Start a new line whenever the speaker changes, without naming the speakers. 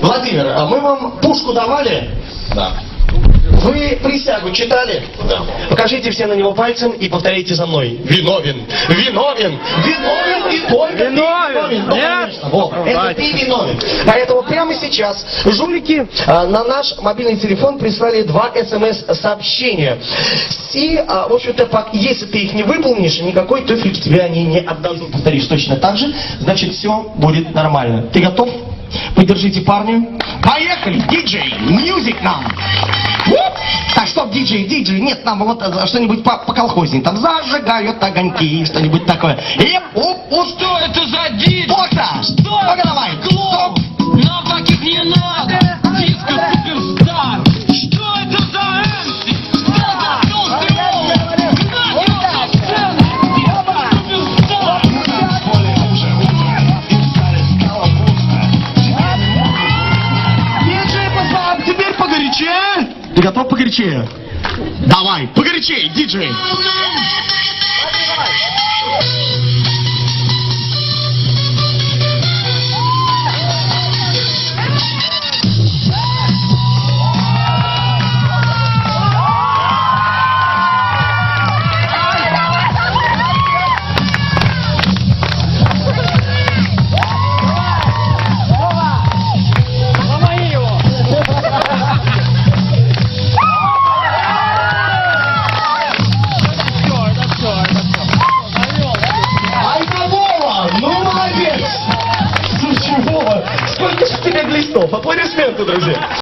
Владимир, а мы вам пушку давали?
Да.
Вы присягу читали?
Да.
Покажите все на него пальцем и повторите за мной. Виновен, виновен, виновен и только
Виновен.
ты виновен. Ну,
Нет?
конечно, вот, это ты виновен. Поэтому прямо сейчас жулики на наш мобильный телефон прислали 2 смс-сообщения. И, в общем-то, если ты их не выполнишь, никакой туфель тебе они не отдадут. Повторишь точно так же, значит, все будет нормально. Ты готов? Поддержите парня. Поехали! Диджей! Мьюзик нам! Так, стоп, диджей, нет, нам вот что-нибудь по-колхозней. Там зажигают огоньки, что-нибудь такое. И,
Что это за дичь?
Ота!
Что
Ну-ка
это?
давай!
Клоп! Нам таких не надо! Диско суперстар! Что это за эмси? Что за толстый олух? Гнать его со сцены! Диско суперстар!
Диджей, пацан, теперь погорячее. Ты готов погорячее? Давай, погорячее, диджей. Ну, молодец! Слушай, Вова, сколько же у тебя глистов? Аплодисменты, друзья!